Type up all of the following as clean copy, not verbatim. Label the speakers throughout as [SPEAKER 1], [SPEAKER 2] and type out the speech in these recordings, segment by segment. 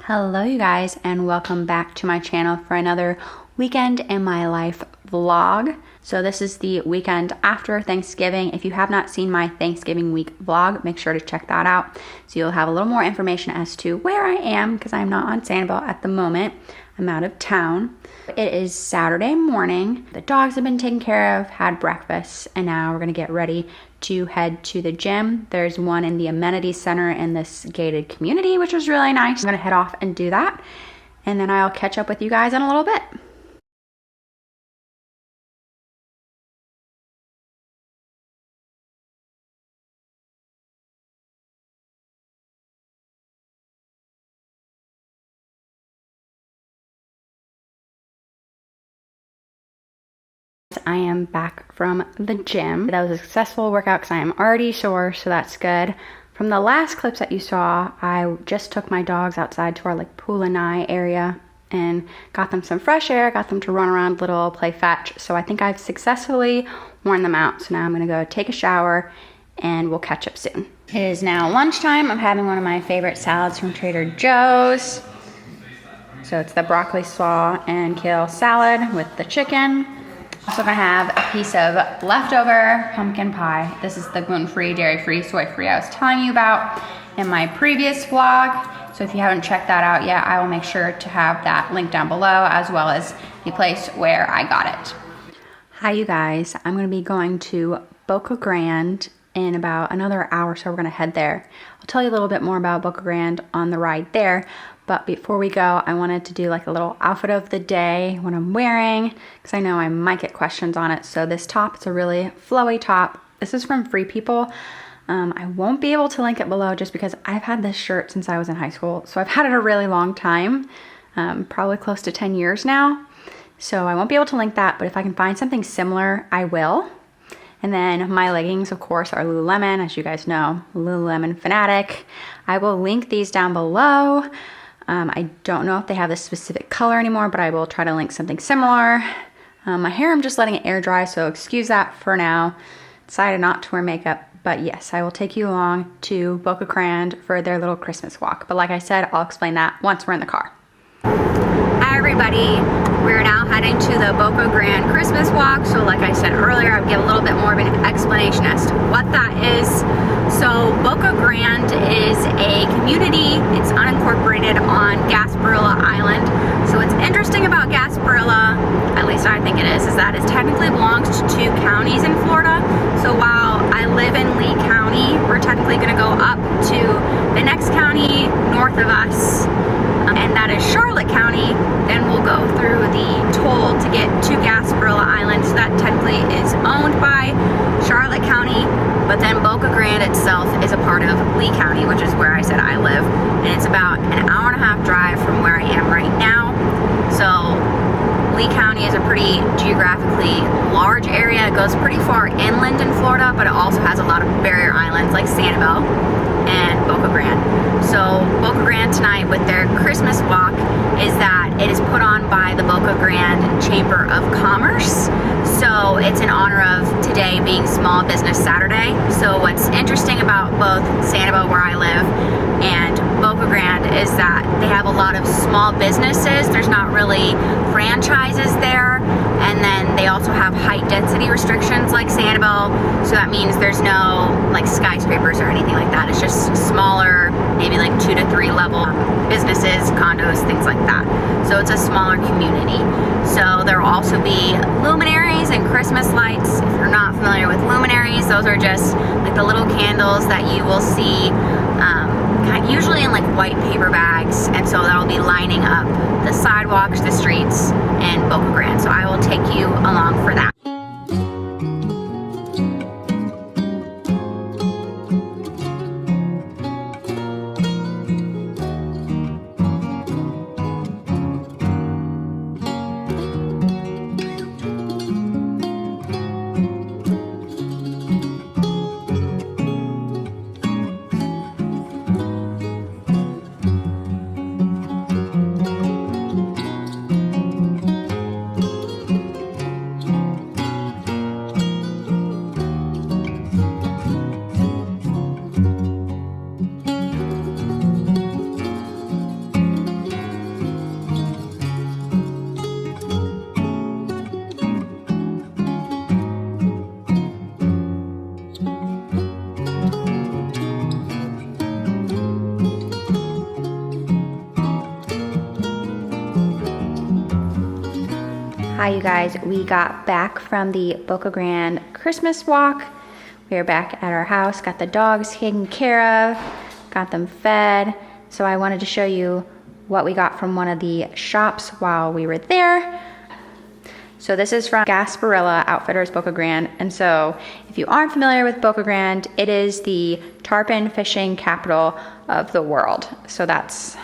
[SPEAKER 1] Hello you guys, and welcome back to my channel for another weekend in my life vlog. So this is the weekend after Thanksgiving. If you have not seen my Thanksgiving week vlog, make sure to check that out so you'll have a little more information as to where I am, because I'm not on Sanibel at the moment. I'm out of town. It is Saturday morning. The dogs have been taken care of, had breakfast, and now we're gonna get ready to head to the gym. There's one in the amenity center in this gated community, which is really nice. I'm gonna head off and do that, and then I'll catch up with you guys in a little bit. I am back from the gym. That was a successful workout because I am already sore, so that's good. From the last clips that you saw, I just took my dogs outside to our pool and eye area and got them some fresh air, got them to run around a little, play fetch. So I think I've successfully worn them out. So now I'm gonna go take a shower and we'll catch up soon. It is now lunchtime. I'm having one of my favorite salads from Trader Joe's. So it's the broccoli slaw and kale salad with the chicken. Also gonna have a piece of leftover pumpkin pie. This is the gluten-free, dairy-free, soy-free I was telling you about in my previous vlog. So if you haven't checked that out yet, I will make sure to have that link down below, as well as the place where I got it. Hi you guys, I'm gonna be going to Boca Grande in about another hour, so we're gonna head there. I'll tell you a little bit more about Boca Grande on the ride there. But before we go, I wanted to do like a little outfit of the day, what I'm wearing, because I know I might get questions on it. So this top, it's a really flowy top. This is from Free People. I won't be able to link it below just because I've had this shirt since I was in high school. So I've had it a really long time, probably close to 10 years now. So I won't be able to link that, but if I can find something similar, I will. And then my leggings, of course, are Lululemon, as you guys know, Lululemon Fanatic. I will link these down below. I don't know if they have a specific color anymore, but I will try to link something similar. My hair, I'm just letting it air dry, so excuse that for now. Decided not to wear makeup, but yes, I will take you along to Boca Grande for their little Christmas walk. But like I said, I'll explain that once we're in the car. Hi everybody, we're now heading to the Boca Grande Christmas walk. So like I said earlier, I'll give a little bit more of an explanation as to what that is. So Boca Grande is a community. It's unincorporated on Gasparilla Island. So what's interesting about Gasparilla, at least I think it is that it technically belongs to 2 counties in Florida. So while I live in Lee County, we're technically gonna go up to the next county north of us, and that is Charlotte County. Then we'll go through the toll to get to Gasparilla Island. So that technically is owned by Charlotte County, but then Boca Grande itself is a part of Lee County, which is where I said I live, and it's about an hour and a half drive from where I am right now. So Lee County is a pretty geographically large area. It goes pretty far inland in Florida, but it also has a lot of barrier islands like Sanibel and Boca Grande. So Boca Grande tonight with their Christmas walk is that it is put on by the Boca Grande Chamber of Commerce. So it's in honor of today being Small Business Saturday. So what's interesting about both Sanibel, where I live, and Boca Grande is that they have a lot of small businesses. There's not really franchises there. And then they also have height density restrictions like Sanibel. So that means there's no like skyscrapers or anything like that. It's just smaller, maybe like 2 to 3 level businesses, condos, things like that. So it's a smaller community. So there will also be luminaries and Christmas lights. If you're not familiar with luminaries, those are just like the little candles that you will see usually in like white paper bags, and so that'll be lining up the sidewalks, the streets in Boca Grande. So I will take you along for that. Hi you guys, we got back from the Boca Grande Christmas walk. We are back at our house, got the dogs taken care of, got them fed. So I wanted to show you what we got from one of the shops while we were there. So this is from Gasparilla Outfitters Boca Grande. And so if you aren't familiar with Boca Grande, it is the tarpon fishing capital of the world. So that's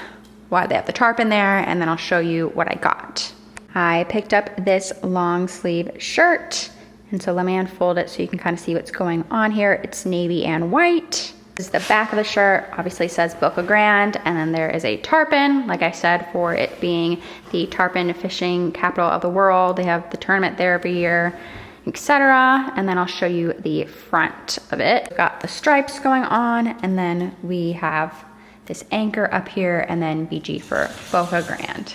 [SPEAKER 1] why they have the tarpon there, and then I'll show you what I got. I picked up this long sleeve shirt, and so let me unfold it so you can kind of see what's going on here. It's navy and white. This is the back of the shirt, obviously says Boca Grande, and then there is a tarpon, like I said, for it being the tarpon fishing capital of the world. They have the tournament there every year, etc. And then I'll show you the front of it. We've got the stripes going on, and then we have this anchor up here, and then BG for Boca Grande.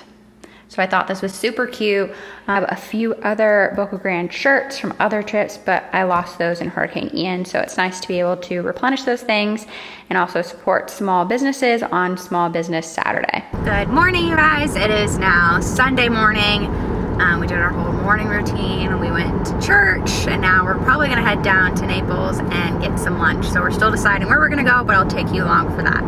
[SPEAKER 1] So I thought this was super cute. I have a few other Boca Grande shirts from other trips, but I lost those in Hurricane Ian. So it's nice to be able to replenish those things and also support small businesses on Small Business Saturday. Good morning, you guys. It is now Sunday morning. We did our whole morning routine. We went to church, and now we're probably gonna head down to Naples and get some lunch. So we're still deciding where we're gonna go, but I'll take you along for that.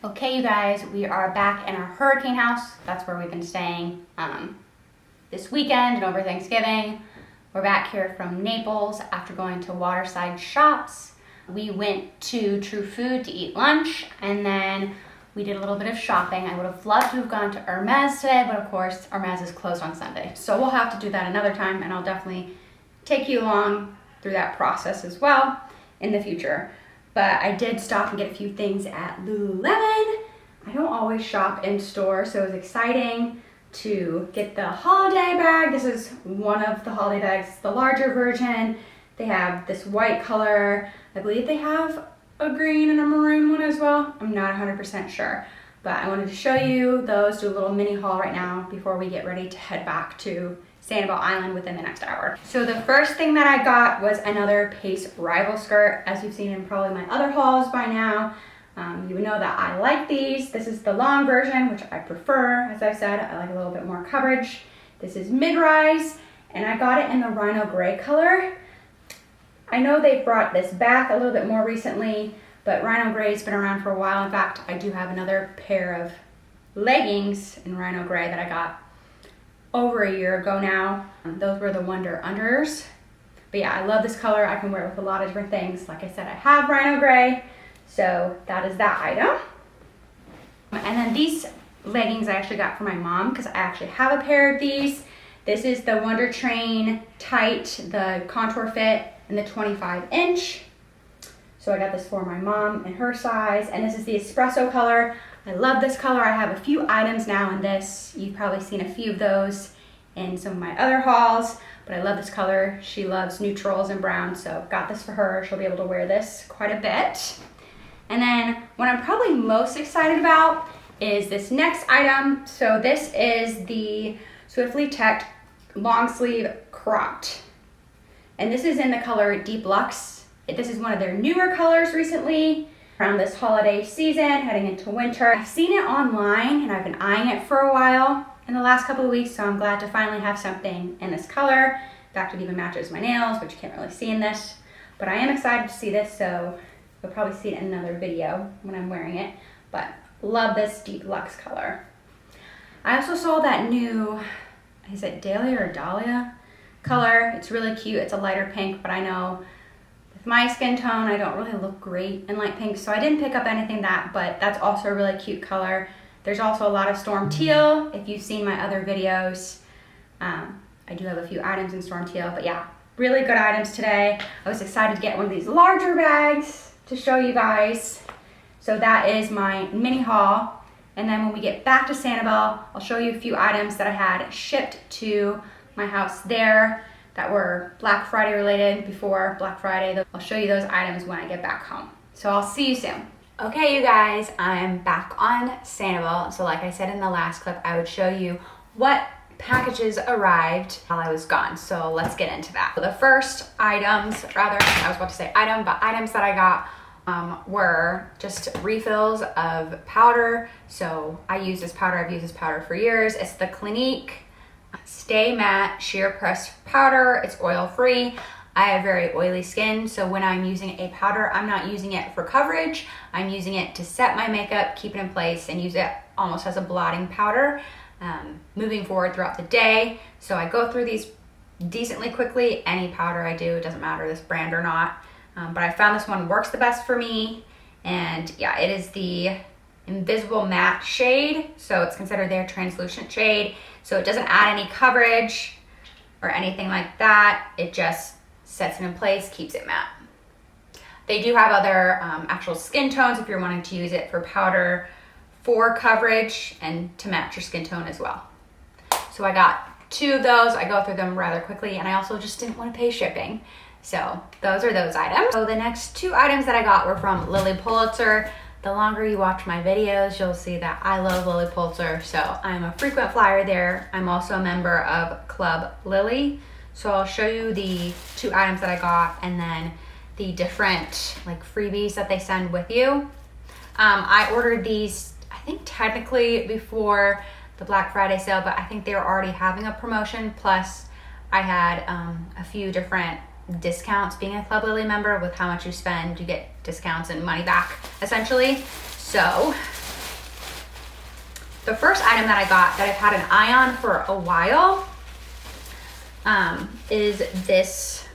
[SPEAKER 1] Okay, you guys, we are back in our hurricane house. That's where we've been staying this weekend and over Thanksgiving. We're back here from Naples after going to Waterside Shops. We went to True Food to eat lunch, and then we did a little bit of shopping. I would have loved to have gone to Hermes today, but of course, Hermes is closed on Sunday. So we'll have to do that another time, and I'll definitely take you along through that process as well in the future. But I did stop and get a few things at Lululemon. I don't always shop in store, so it was exciting to get the holiday bag. This is one of the holiday bags, it's the larger version. They have this white color. I believe they have a green and a maroon one as well. I'm not 100% sure, but I wanted to show you those, do a little mini haul right now before we get ready to head back to Sanibel Island within the next hour. So the first thing that I got was another Pace Rival skirt. As you've seen in probably my other hauls by now, you would know that I like these. This is the long version, which I prefer. As I said, I like a little bit more coverage. This is mid-rise, and I got it in the Rhino Gray color. I know they brought this back a little bit more recently, but Rhino Gray's been around for a while. In fact, I do have another pair of leggings in Rhino Gray that I got over a year ago now. Those were the Wonder Unders. But yeah, I love this color. I can wear it with a lot of different things. Like I said, I have Rhino Gray, so that is that item. And then these leggings I actually got for my mom because I actually have a pair of these. This is the Wonder Train Tight, the contour fit, and the 25-inch. So I got this for my mom in her size, and this is the espresso color. I love this color. I have a few items now in this. You've probably seen a few of those in some of my other hauls, but I love this color. She loves neutrals and browns, so got this for her. She'll be able to wear this quite a bit. And then what I'm probably most excited about is this next item. So this is the Swiftly Tech long sleeve cropped. And this is in the color Deep Luxe. This is one of their newer colors recently. Around this holiday season, heading into winter. I've seen it online and I've been eyeing it for a while in the last couple of weeks, so I'm glad to finally have something in this color. In fact, it even matches my nails, which you can't really see in this. But I am excited to see this, so you'll probably see it in another video when I'm wearing it. But love this Deep Luxe color. I also saw that new, is it Dahlia or Dahlia color? It's really cute. It's a lighter pink, but I know my skin tone, I don't really look great in light pink, so I didn't pick up anything but that's also a really cute color. There's also a lot of Storm Teal. If you've seen my other videos, I do have a few items in Storm Teal, but yeah, really good items today. I was excited to get one of these larger bags to show you guys. So that is my mini haul. And then when we get back to Sanibel, I'll show you a few items that I had shipped to my house there that were Black Friday related before Black Friday. I'll show you those items when I get back home. So I'll see you soon. Okay, you guys, I'm back on Sanibel. So like I said in the last clip, I would show you what packages arrived while I was gone, so let's get into that. The first items, rather, I was about to say item, but items that I got were just refills of powder. So I use this powder, I've used this powder for years. It's the Clinique Stay Matte Sheer Press Powder. It's oil free. I have very oily skin, so when I'm using a powder, I'm not using it for coverage. I'm using it to set my makeup, keep it in place, and use it almost as a blotting powder moving forward throughout the day. So I go through these decently quickly. Any powder I do, it doesn't matter this brand or not. But I found this one works the best for me. And yeah, it is the Invisible Matte shade. So it's considered their translucent shade. So it doesn't add any coverage or anything like that. It just sets it in place, keeps it matte. They do have other actual skin tones if you're wanting to use it for powder for coverage and to match your skin tone as well. So I got 2 of those. I go through them rather quickly, and I also just didn't want to pay shipping. So those are those items. So the next 2 items that I got were from Lilly Pulitzer. The longer you watch my videos, you'll see that I love Lilly Pulitzer. So I'm a frequent flyer there. I'm also a member of Club Lilly. So I'll show you the 2 items that I got and then the different like freebies that they send with you. I ordered these, I think technically before the Black Friday sale, but I think they were already having a promotion. Plus I had a few different discounts being a Club Lilly member. With how much you spend, you get discounts and money back essentially. So the first item that I got that I've had an eye on for a while is this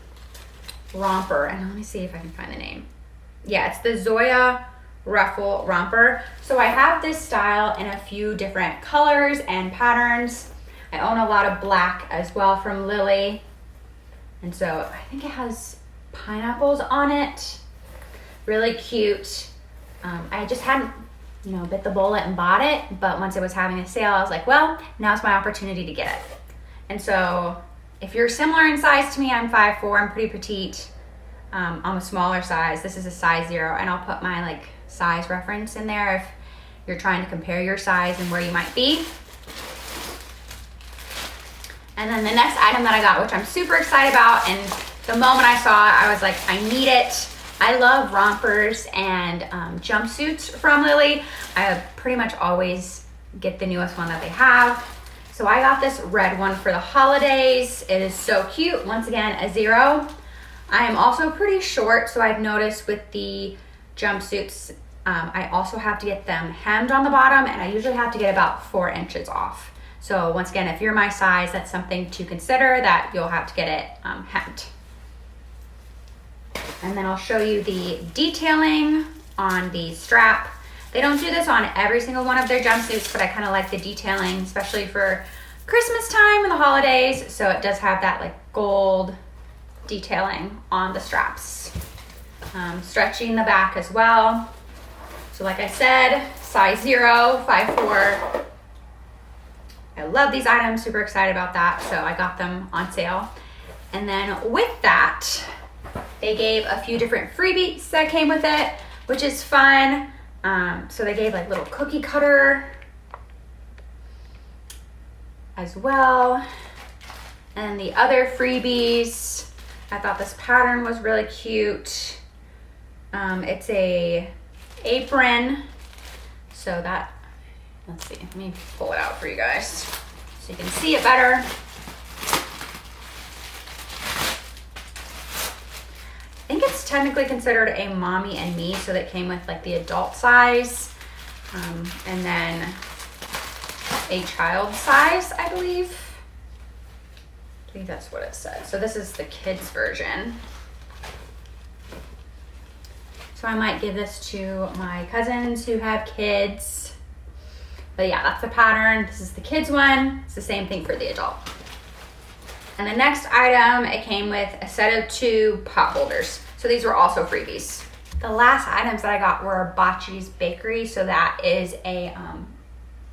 [SPEAKER 1] romper, and let me see if I can find the name. Yeah, it's the Zoya Ruffle Romper. So I have this style in a few different colors and patterns. I own a lot of black as well from Lilly. And so I think it has pineapples on it. Really cute. I just hadn't, bit the bullet and bought it, but once it was having a sale, I was like, well, now's my opportunity to get it. And so if you're similar in size to me, I'm 5'4", I'm pretty petite. I'm a smaller size. This is a size 0, and I'll put my size reference in there if you're trying to compare your size and where you might be. And then the next item that I got, which I'm super excited about, and the moment I saw it, I was like, I need it. I love rompers and jumpsuits from Lilly. I pretty much always get the newest one that they have. So I got this red one for the holidays. It is so cute. Once again, a 0. I am also pretty short, so I've noticed with the jumpsuits, I also have to get them hemmed on the bottom, and I usually have to get about 4 inches off. So once again, if you're my size, that's something to consider, that you'll have to get it hemmed. And then I'll show you the detailing on the strap. They don't do this on every single one of their jumpsuits, but I kind of like the detailing, especially for Christmas time and the holidays. So it does have that gold detailing on the straps. Stretchy in the back as well. So like I said, size 0, 5'4". I love these items, super excited about that. So I got them on sale. And then with that, they gave a few different freebies that came with it, which is fun. So they gave little cookie cutter as well. And the other freebies, I thought this pattern was really cute. It's a apron. So that, let's see, let me pull it out for you guys so you can see it better. I think it's technically considered a mommy and me, so that came with the adult size, and then a child size, I believe. I think that's what it said. So this is the kids version. So I might give this to my cousins who have kids. But yeah, that's the pattern. This is the kids one. It's the same thing for the adult. And the next item, it came with a set of 2 pot holders. So these were also freebies. The last items that I got were Bocce's Bakery. So that is a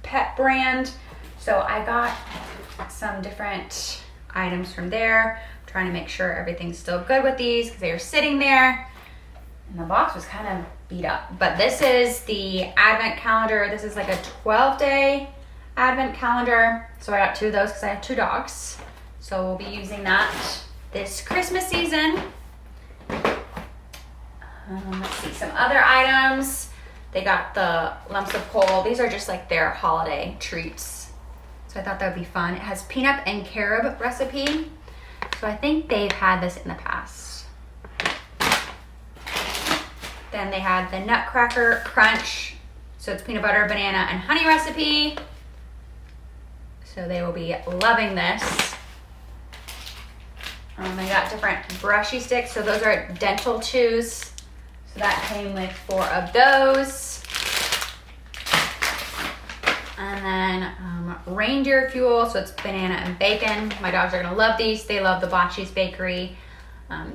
[SPEAKER 1] pet brand. So I got some different items from there. I'm trying to make sure everything's still good with these because they were sitting there. And the box was kind of beat up. But this is the advent calendar. This is a 12-day advent calendar. So I got 2 of those because I have 2 dogs. So we'll be using that this Christmas season. Let's see, some other items. They got the lumps of coal. These are just like their holiday treats. So I thought that would be fun. It has peanut and carob recipe. So I think they've had this in the past. Then they had the Nutcracker Crunch. So it's peanut butter, banana, and honey recipe. So they will be loving this. They got different brushy sticks. So those are dental chews. So that came with 4 of those. And then reindeer fuel. So it's banana and bacon. My dogs are gonna love these. They love the Bocce's Bakery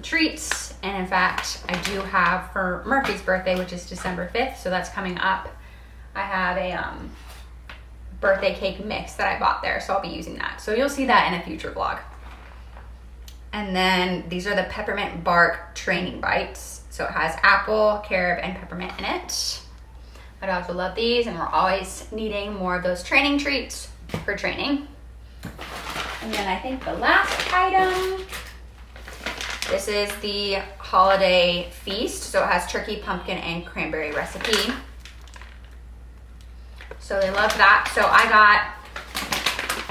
[SPEAKER 1] treats. And in fact, I do have for Murphy's birthday, which is December 5th. So that's coming up. I have a birthday cake mix that I bought there. So I'll be using that. So you'll see that in a future vlog. And then these are the peppermint bark training bites. So it has apple, carob, and peppermint in it. My dogs will love these, and we're always needing more of those training treats for training. And then I think the last item, this is the holiday feast. So it has turkey, pumpkin, and cranberry recipe. So they love that. So I got,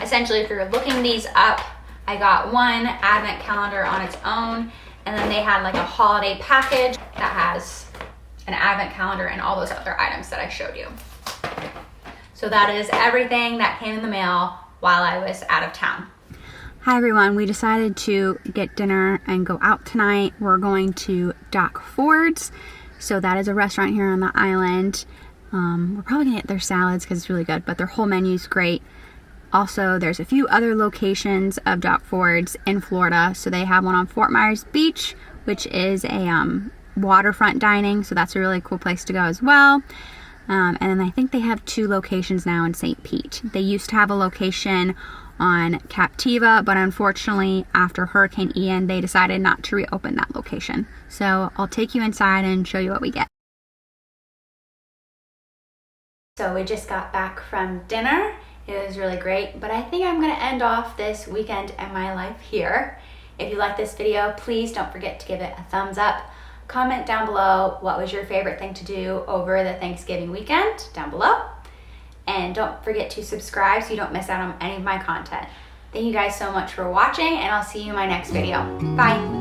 [SPEAKER 1] essentially if you're looking these up, I got 1 advent calendar on its own, and then they had like a holiday package that has an advent calendar and all those other items that I showed you. So that is everything that came in the mail while I was out of town. Hi everyone, we decided to get dinner and go out tonight. We're going to Doc Ford's. So that is a restaurant here on the island. We're probably gonna get their salads because it's really good, but their whole menu's great. Also, there's a few other locations of Doc Ford's in Florida. So they have one on Fort Myers Beach, which is a waterfront dining. So that's a really cool place to go as well. And then I think they have 2 locations now in St. Pete. They used to have a location on Captiva, but unfortunately after Hurricane Ian, they decided not to reopen that location. So I'll take you inside and show you what we get. So we just got back from dinner. It was really great, but I think I'm gonna end off this weekend in my life here. If you like this video, please don't forget to give it a thumbs up. Comment down below what was your favorite thing to do over the Thanksgiving weekend down below. And don't forget to subscribe so you don't miss out on any of my content. Thank you guys so much for watching, and I'll see you in my next video. Bye.